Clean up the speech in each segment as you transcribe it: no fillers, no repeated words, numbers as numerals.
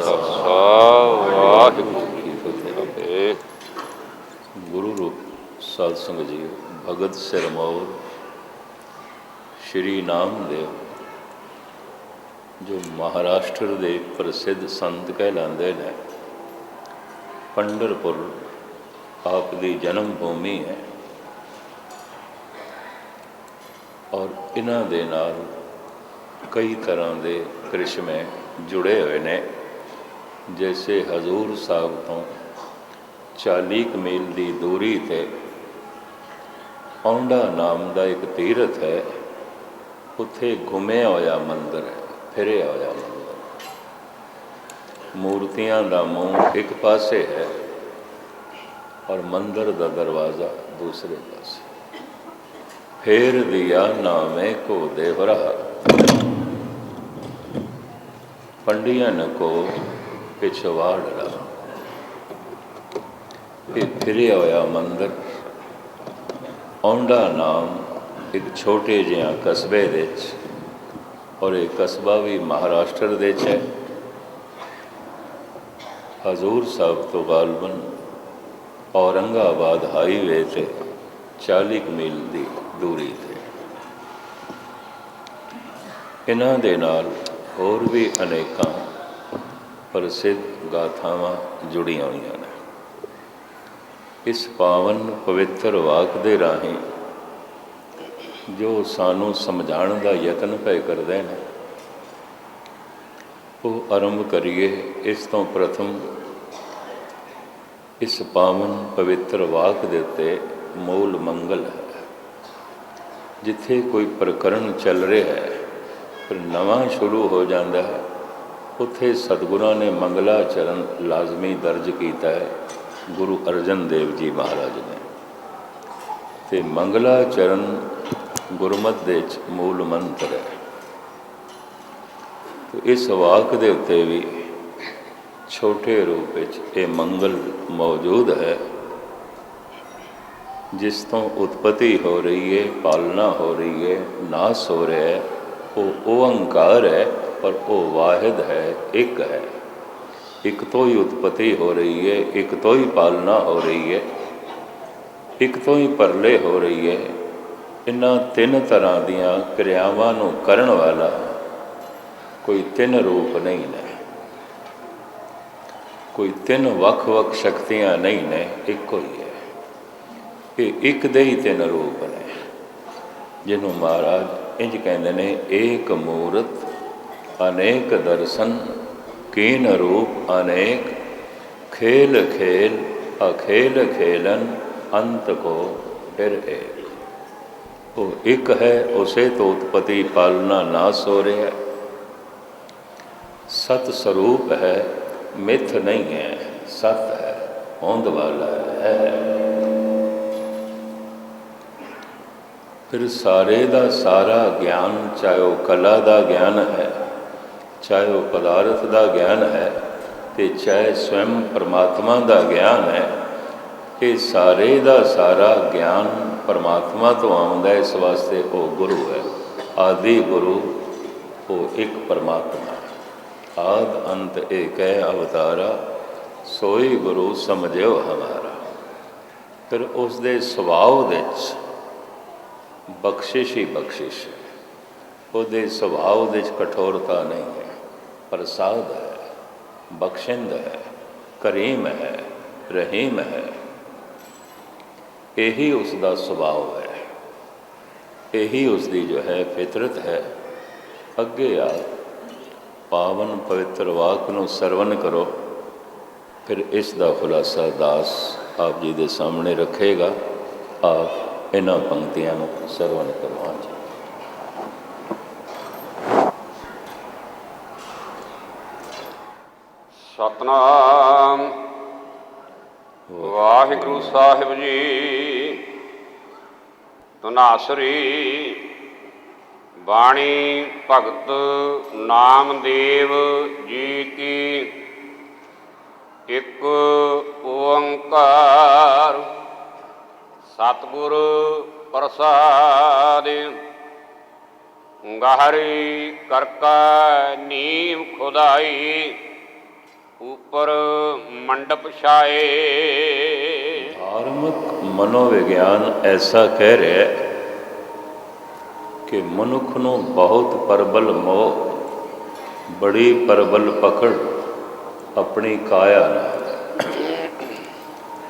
ਖਾਲਸਾ ਵਾਹਿਗੁਰੂ ਜੀ ਕੀ ਫਤਿਹ। ਗੁਰੂ ਰੂਪ ਸਾਧ ਸੰਗਤ ਜੀ, ਭਗਤ ਸਿਰਮੌਰ ਸ਼੍ਰੀ ਨਾਮਦੇਵ ਜੋ ਮਹਾਰਾਸ਼ਟਰ ਦੇ ਪ੍ਰਸਿੱਧ ਸੰਤ ਕਹਿਲਾਂਦੇ ਨੇ, ਪੰਢਰਪੁਰ ਆਪ ਦੀ ਜਨਮ ਭੂਮੀ ਹੈ ਔਰ ਇਹਨਾਂ ਦੇ ਨਾਲ ਕਈ ਤਰ੍ਹਾਂ ਦੇ ਕ੍ਰਿਸ਼ਮੇ ਜੁੜੇ ਹੋਏ ਨੇ। ਜੈਸੇ ਹਜ਼ੂਰ ਸਾਹਿਬ ਤੋਂ 40 ਮੀਲ ਦੀ ਦੂਰੀ 'ਤੇ ਔਂਡਾ ਨਾਮ ਦਾ ਇੱਕ ਤੀਰਥ ਹੈ, ਉੱਥੇ ਘੁੰਮਿਆ ਹੋਇਆ ਮੰਦਰ ਹੈ, ਫਿਰਿਆ ਹੋਇਆ ਮੰਦਰ। ਮੂਰਤੀਆਂ ਦਾ ਮੂੰਹ ਇੱਕ ਪਾਸੇ ਹੈ ਔਰ ਮੰਦਰ ਦਾ ਦਰਵਾਜ਼ਾ ਦੂਸਰੇ ਪਾਸੇ। ਫੇਰ ਦਿਆ ਨਾਮੇ ਕੋ ਦੇਵਰਾ पंडियन को पिछवाड़ रहा। ये फिरिया होया मंदिर औंडा नाम एक छोटे जिहा कस्बे दे और ये कस्बा भी महाराष्ट्र दे है। हजूर साहब तो गालबन औरंगाबाद हाईवे से 40 मील की दूरी थे। इन्हां दे नाल होर भी अनेकां प्रसिद्ध गाथावां जुड़ियां होईयां ने। इस पावन पवित्र वाक दे राहीं जो सानू समझाण दा यतन पए करदे ने, वो आरंभ करिए। इस तो प्रथम इस पावन पवित्र वाक दे उत्ते मूल मंगल है। जिथे कोई प्रकरण चल रहा है पर नवा शुरू हो जाता है, उत्थे सतगुरां ने मंगलाचरण लाजमी दर्ज किया है। गुरु अर्जन देव जी महाराज ने ते मंगलाचरण गुरमत दे मूल मंत्र है। तो इस वाक दे उत्ते भी छोटे रूप ये मंगल मौजूद है, जिस तो उत्पत्ति हो रही है, पालना हो रही है, नाश हो रहा है। वो ओंकार है और वो वाहिद है, एक है। एक तो ही उत्पत्ति हो रही है, एक तो ही पालना हो रही है, एक तो ही परले हो रही है। इन्हां तीन तरह दियां क्रियावां नूं करन वाला कोई तीन रूप नहीं ने, कोई तीन वख-वख शक्तियां नहीं ने, एक ही है। ये एक दे ही तीन रूप ने, जिन्हों महाराज इंज कहते हैं, एक मूर्त अनेक दर्शन कीन रूप अनेक, खेल खेल अखेल खेलन अंत को फिर एक। वो एक है, उसे तो उत्पत्ति पालना नाश हो रहा है। सत स्वरूप है, मिथ नहीं है, सत है, होंद वाला है। फिर सारे दा सारा ज्ञान, चाहे वह कला का ज्ञान है, चाहे वह पदार्थ का ज्ञान है, तो चाहे स्वयं परमात्मा का ज्ञान है, ये सारे का सारा ज्ञान परमात्मा तो आउंदा है। इस वास्ते वो गुरु है, आदि गुरु वो एक परमात्मा। आद अंत एक है अवतारा, सोई गुरु समझो हमारा। फिर उसके सुभाव दे बख्शिश ही बख्शिश है, ਉਹਦੇ ਸੁਭਾਅ ਦੇ कठोरता नहीं है, प्रसाद है, बख्शिंद है, करीम है, रहीम है। यही उसका सुभाव है, यही उसकी जो है फितरत है। अगे आ पावन पवित्र वाक नूं सरवण करो, फिर इसका खुलासा दास आप जी के सामने रखेगा। आप इन्हां पंक्तियां नूं सरवण करो। हाँ जी। सतनाम वाहिगुरु साहिब जी। धनासरी बाणी भगत नामदेव जी की एक ओंकार सतगुर प्रसाद। गहरी करका नीम खुदाई ऊपर मंडप छाए। धार्मिक मनोविज्ञान ऐसा कह रहा है कि मनुख ਨੂੰ बहुत प्रबल मोह, बड़ी प्रबल पकड़ अपनी काया नाल,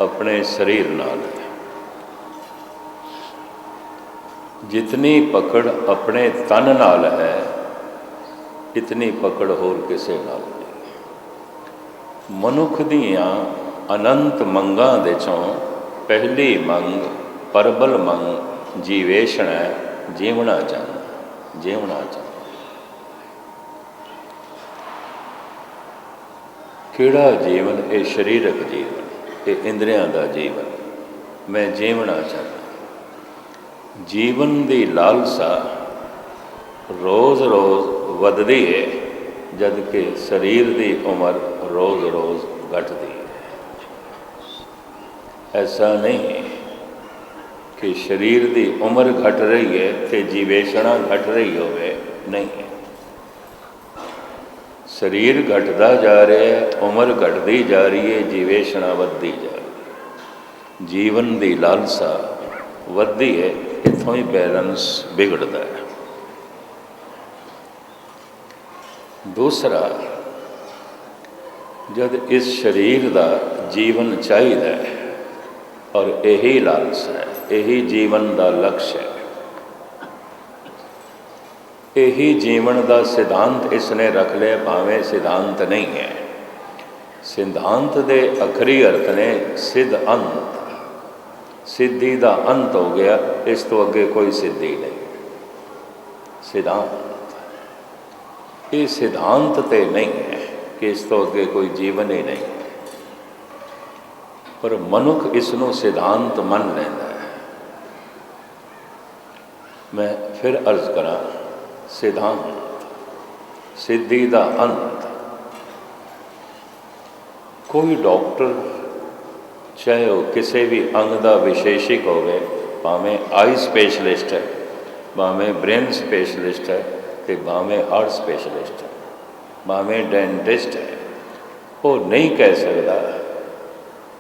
अपने शरीर नाल। जितनी पकड़ अपने तन नाल है, इतनी पकड़ होर किसे नाल नहीं। मनुख दियां अनंत मंगां दे चों पहली मंग, प्रबल मंग जीवेशण है, जीवना चाहना, जीवना चाहना। किहड़ा जीवन? ये शरीरक जीवन, ये इंद्रियां दा जीवन। मैं जीवना चाहना। जीवन दी लालसा रोज़ रोज़ वधदी है, जबकि शरीर दी उम्र रोज़ रोज़ घटदी है। ऐसा नहीं कि शरीर की उम्र घट रही है तो जीवेशना घट रही होवे, नहीं। शरीर घटता जा रहा है, उम्र घटती जा रही है, जीवेशना वधदी जा रही है। जीवन की लालसा वधदी है, इत्थों ही बैलेंस बिगड़ता है। दूसरा, जब इस शरीर का जीवन चाहिए और यही लालसा है, यही जीवन का लक्ष्य है, यही जीवन का सिद्धांत इसने रख लिया, भावें सिद्धांत नहीं है। सिद्धांत के आखिरी अर्थ ने सिद्ध अंत, सिद्धि का अंत हो गया, इस तो अगे कोई सिद्धि नहीं। सिद्धांत, ये सिद्धांत तो नहीं है कि इस तो अगे कोई जीवन ही नहीं, पर मनुख इसनों सिद्धांत मन लेंदा है। मैं फिर अर्ज करा, सिद्धांत, सिद्धि का अंत। कोई डॉक्टर चाहे वो किसी भी अंग का विशेषिक होवे, भावें आई स्पेशलिस्ट है, भावें ब्रेन स्पेशलिस्ट है, तो भावें हार्ट स्पेशलिस्ट है, भावें डेंटिस्ट है, वो नहीं कह सकता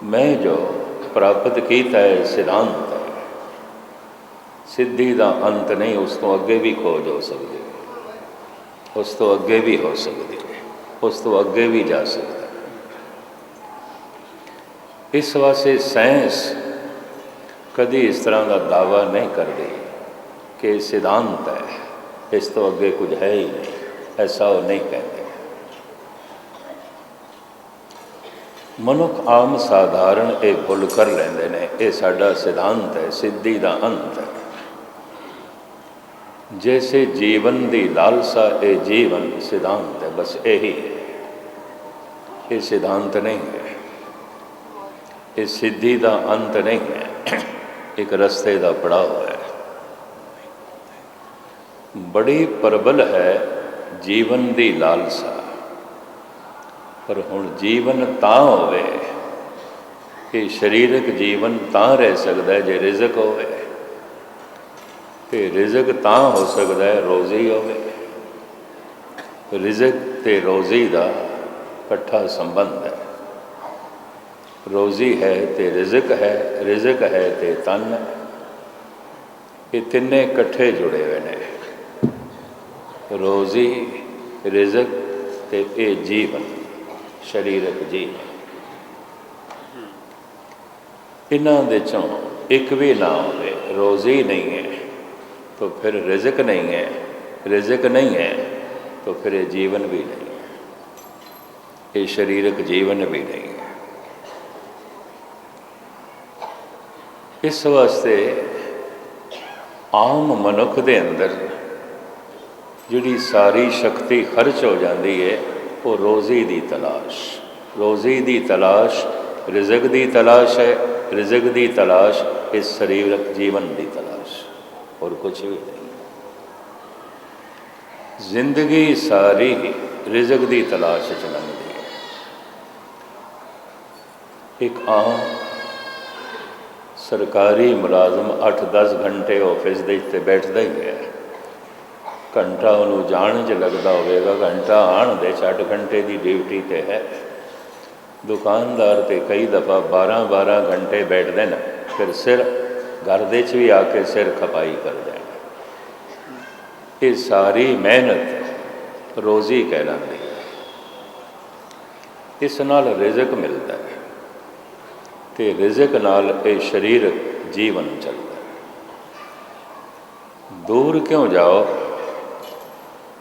मैं जो प्राप्त किया है सिद्धांत है। सिद्धि का अंत नहीं, उस तो अगे भी खोज हो सकती है, उस तो अगे भी हो सकती है, उस तो अगे भी जा सकता है। इस वास्ते साइंस कभी इस तरह का दावा नहीं करती कि सिद्धांत है, इस तो अगे कुछ है ही नहीं, ऐसा वो नहीं कहते। मनुख आम साधारण ये भुल कर लेंदे ने, ये साडा सिद्धांत है, सिद्धि का अंत है। जैसे जीवन की लालसा ये जीवन सिद्धांत है, बस यही है, ये सिद्धांत नहीं है, ये सिद्धि का अंत नहीं है, एक रस्ते का पड़ाव है। बड़ी प्रबल है जीवन की लालसा, पर हुण जीवन तां होवे कि शरीरक जीवन तां रह सकता है जे रिजक होवे, ते रिजक तां हो सकता है रोज़ी होवे। रिजक ते रोज़ी का कट्ठा संबंध है। रोज़ी है ते रिजक है, रिजक है ते तन है, ये तिन्ने कट्ठे जुड़े हुए ने। रोज़ी, रिजक ते ये जीवन, शरीरक जीवन, इन्हां दे चों एक भी ना होवे, रोज़ी नहीं है तो फिर रिजक नहीं है, रिजक नहीं है तो फिर ये जीवन भी नहीं है, ये शरीरक जीवन भी नहीं है। इस वास्ते आम मनुख दे अंदर जिहड़ी सारी शक्ति खर्च हो जाती है, वो रोज़ी की तलाश, रोज़ी की तलाश, रिजक की तलाश है, रिजक की तलाश इस शरीरक जीवन की तलाश, और कुछ भी नहीं। जिंदगी सारी रिजक की तलाश च लंघदी है। एक आम सरकारी मुलाजम 8-10 घंटे ऑफिस दे बैठता ही है, घंटा उन्होंने जाने च लगता होगा, घंटा आने दे 8 घंटे की ड्यूटी तो है, दुकानदार तो कई दफ़ा 12-12 घंटे बैठते हैं, फिर सिर घर दे भी आके सिर खपाई कर देना। ये सारी मेहनत रोज़ी कहलाती है। इस नाल रिज़क मिलता है, तो रिज़क नाल ये शरीर जीवन चलता है। दूर क्यों जाओ,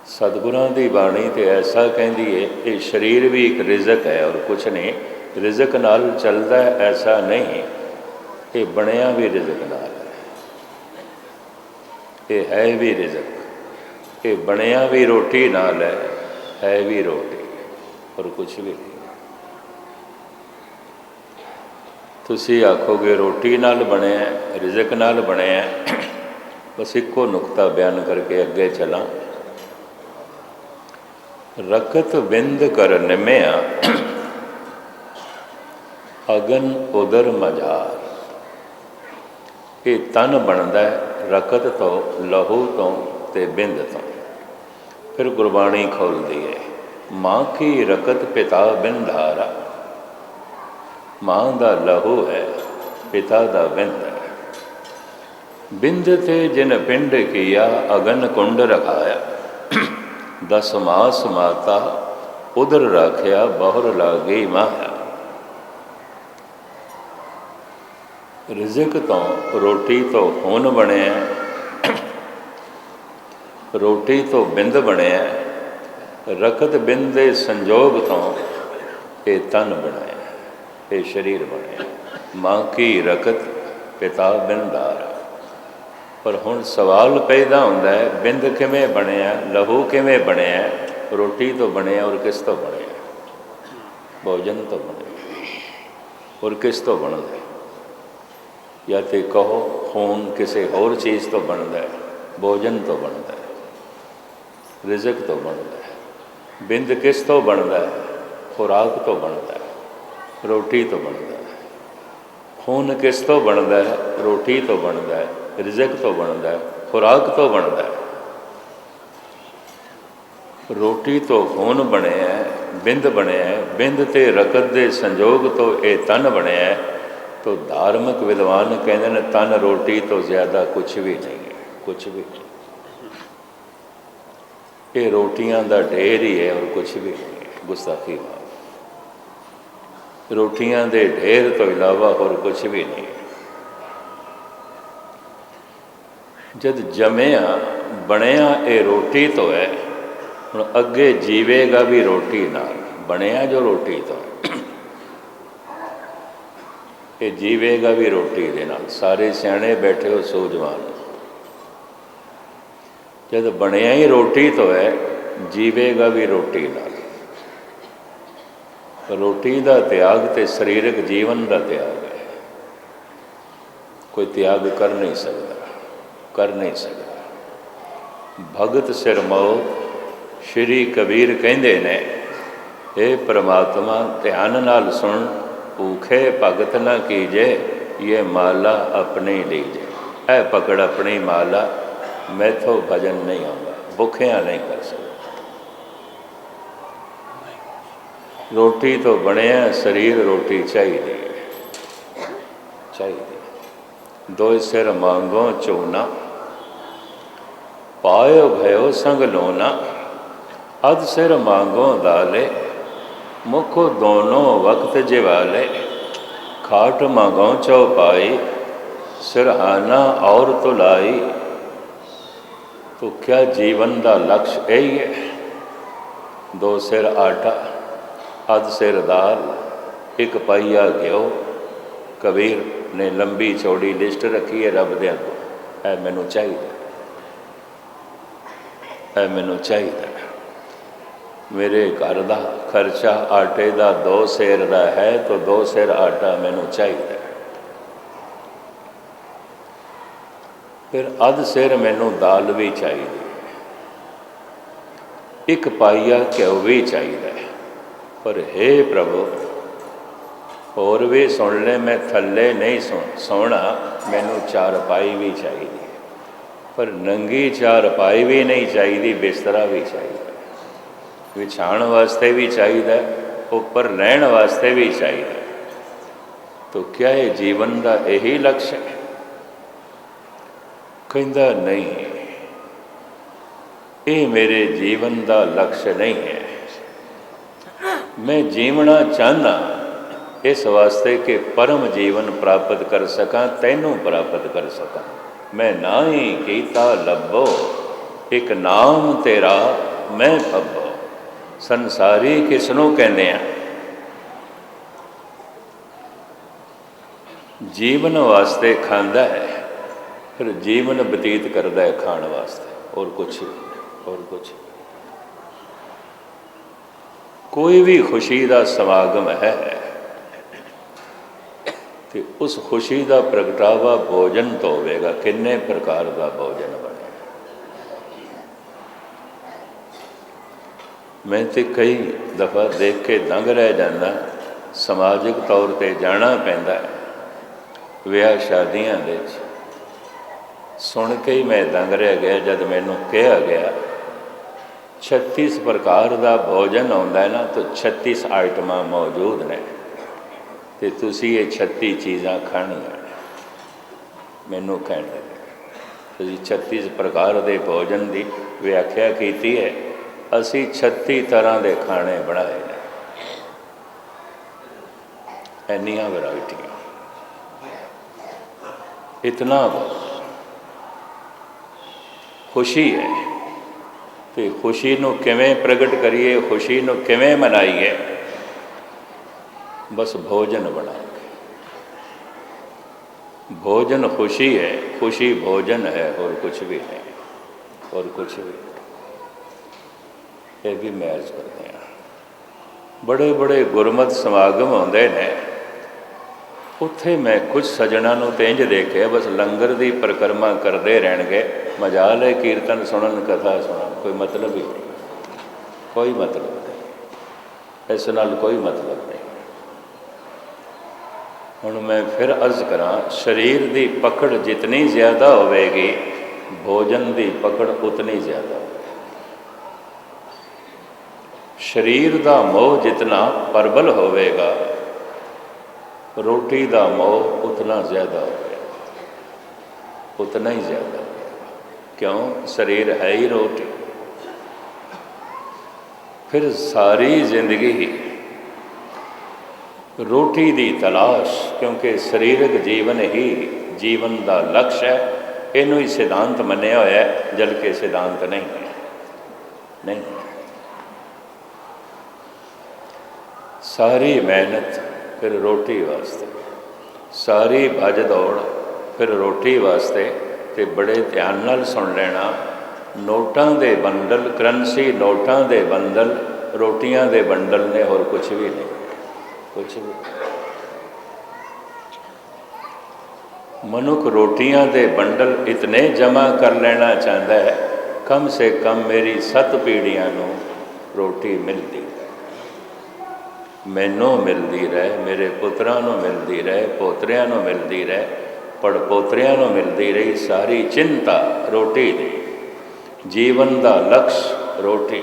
सतगुरां दी बाणी तो ऐसा कहती है, ये शरीर भी एक रिज़क है और कुछ नहीं। रिज़क नाल चलता है ऐसा नहीं, ये बनया भी रिज़क नाल है भी रिज़क। ये बनया भी रोटी नाल है भी रोटी और कुछ भी नहीं। तुसी आखोगे रोटी नाल बने, रिज़क नाल बने, बस एको नुकता बयान करके अगे चला। रकत बिंद कर निमया, अगन उदर मजार। ये तन बनता है रकत तो, लहू तो ते बिंद तो। फिर गुरबाणी खोलती है, माँ की रकत पिता बिंधारा। माँ का लहू है, पिता का बिंद है। बिंद थे जिन पिंड किया, अगन कुंड रखाया। 10 मास माता उधर राख्या, बहुर लागी माया। रिज़क तो रोटी तो खून बने, रोटी तो बिंद बने, रकत बिंद दे संजोग तो ये तन बनाया, ये शरीर बने। माँ की रकत पिता बिंदारा। पर हुण सवाल पैदा होंदा है, बिंद किवें बनिया, लहू किवें बनिया, रोटी तो बने और किस तो बने, भोजन तो बने और किस तो बनता है। या तो कहो खून किसी होर चीज़ तो बनता है, भोजन तो बनता है, रिज़क तो बनता है। बिंद किस तो बनता है, खुराक तो बनता है, रोटी तो बनता है। खून किस तो बनता है, रोटी तो बनता है, रिज़क तो बनता है, खुराक तो बनता है। रोटी तो खून बने है, बिंद बने है, बिंद ते रकत दे संजोग तो ये तन बने है। तो धार्मिक विद्वान कहते हैं तन रोटी तो ज़्यादा कुछ भी नहीं है, कुछ भी नहीं। ये रोटियां का ढेर ही है और कुछ भी नहीं है। गुस्ताखी बात, रोटियां के ढेर तो इलावा और कुछ भी नहीं है। जद जमया बनया ये रोटी तो है, हुण अगे जीवेगा भी रोटी नाल। बनया जो रोटी तो ये जीवेगा भी रोटी दे नाल। सारे सियाणे बैठे हो सूझवान, जब बनया ही रोटी तो है, जीवेगा भी रोटी नाल। रोटी का त्याग तो शरीरक जीवन का त्याग है, कोई त्याग कर नहीं सकता, कर नहीं सकता। भगत सिर मौत श्री कबीर कहते ने, हे परमात्मा ध्यान नाल सुन, भूखे भगत न कीजे, ये माला अपनी लीजे। ऐ पकड़ अपनी माला, मैथों भजन नहीं आऊँगा, भुखिया नहीं कर सकता। रोटी तो बनया, शरीर रोटी चाहिए, चाहिए। दो सिर मांगो चूना, पायो भयो संग लोना। अध सिर मांगो दाले, मुखो दोनों वक्त जिवाले। खाट मांगो चौपाई, सिरहाना और तुलाई। तो क्या जीवन का लक्ष्य यही है? 2 सिर आटा, अध सिर दाल, 1 पाइया घ्यो। कबीर ने लंबी चौड़ी लिस्ट रखी है रब दे अगों, ऐ मैनू चाहिए, ऐ मैनू चाहिए। मेरे घर का खर्चा आटे का 2 सेर का है, तो 2 सेर आटा मैनू चाहिए। फिर अध सिर मैनू दाल भी चाहिए, 1 पाइया घ्यो भी चाहिए। पर हे प्रभु, और भी सुन ले, मैं थले नहीं सोना, मैनू 4 पाई भी चाहिए। पर नंगी 4 पाई भी नहीं चाहिए, बिस्तरा भी चाहिए, विछाण वास्ते भी चाहिए, ਉੱਪਰ ਲੈਣ ਵਾਸਤੇ ਵੀ ਚਾਹੀਦਾ। तो क्या ये जीवन का यही लक्ष्य है? कहता नहीं, ये मेरे जीवन का लक्ष्य नहीं है। मैं जीवना चाहना इस वास्ते कि परम जीवन प्राप्त कर सकां, तैनू प्राप्त कर सकां। मैं ना ही कीता लभो, एक नाम तेरा मैं पब्बो। संसारी किसनों कहने हैं? जीवन वास्ते खांदा है, फिर जीवन बतीत करता है खाण वास्ते, और कुछ कोई भी खुशी का समागम है तो उस खुशी का प्रगटावा भोजन तो होगा। किन्ने प्रकार का भोजन बने। मैं तो कई दफ़ा देख के दंग रह जाना। समाजिक तौर पर जाना पैंदा है विआह शादियां दे, सुन के ही मैं दंग रह गया जब मैनू कहा गया 36 प्रकार का भोजन आता है ना, तो 36 आइटम मौजूद ने, तो तुसी ये 36 चीज़ां खाणियां। मैनू कहण लगे तुसी 36 प्रकार के भोजन की व्याख्या की है, असी 36 तरह के खाने बनाए हैं। इन्नियां वैरायटियां, इतना बहुत खुशी है। तो खुशी नूं किवें प्रगट करिए, खुशी नूं किवें मनाइए? बस भोजन बना के। भोजन खुशी है, खुशी भोजन है, और कुछ भी नहीं, और कुछ भी नहीं। ये भी मैच करते हैं। बड़े बड़े गुरमत समागम होंदे ने, उत्थे मैं कुछ सज्जणों को तो इंज देखे बस लंगर की परिक्रमा करते रहणगे, मजाल है कीर्तन सुनन, कथा सुनन, कोई मतलब ही नहीं, कोई मतलब नहीं, इस नाल कोई मतलब नहीं। हुण मैं फिर अर्ज करा, शरीर की पकड़ जितनी ज़्यादा होगी, भोजन की पकड़ उतनी ज़्यादा होगी। शरीर का मोह जितना प्रबल होगा, रोटी का मोह उतना ज़्यादा हो गया, उतना ही ज़्यादा हो गया। क्यों? शरीर है ही रोटी। फिर सारी जिंदगी ही रोटी की तलाश, क्योंकि शरीरक जीवन ही जीवन का लक्ष्य है। इनू ही सिद्धांत मन्निया होया है, जल के सिद्धांत नहीं है। नहीं, सारी मेहनत फिर रोटी वास्ते, सारी भज दौड़ फिर रोटी वास्ते। तो बड़े ध्यान नाल सुन लेना, नोटां दे बंडल, करंसी नोटां दे बंडल रोटियां दे बंडल ने, और कुछ भी नहीं, कुछ भी। मनुख रोटियां दे बंडल इतने जमा कर लेना चाहता है, कम से कम मेरी 7 पीढ़ियां नूं रोटी मिलती, मैनू मिलती रहे, मेरे पुत्रां नूं मिलती रहे, पोतरियां नूं मिलती रहे, पड़पोतरियां नूं मिलती रही। सारी चिंता रोटी दी, जीवन का लक्ष्य रोटी,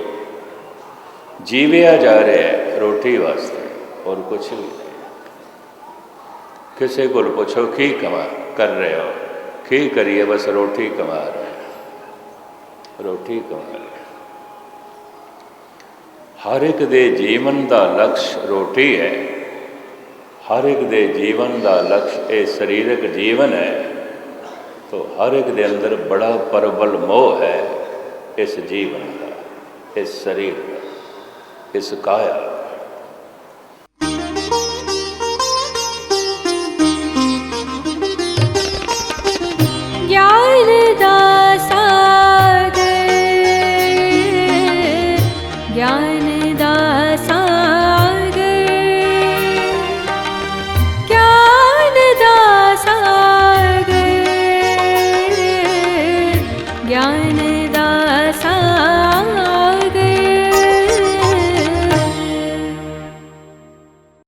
जीविया जा रहा है रोटी वास्ते, और कुछ भी नहीं। किसी को पूछो की कमा कर रहे हो, की करिए? बस रोटी कमा रहे हैं, रोटी कमा रहे। हर एक दे जीवन का लक्ष्य रोटी है, हर एक दे जीवन का लक्ष्य ये शरीरक जीवन है। तो हर एक दे अंदर बड़ा प्रबल मोह है इस जीवन का, इस शरीर का, इस काया।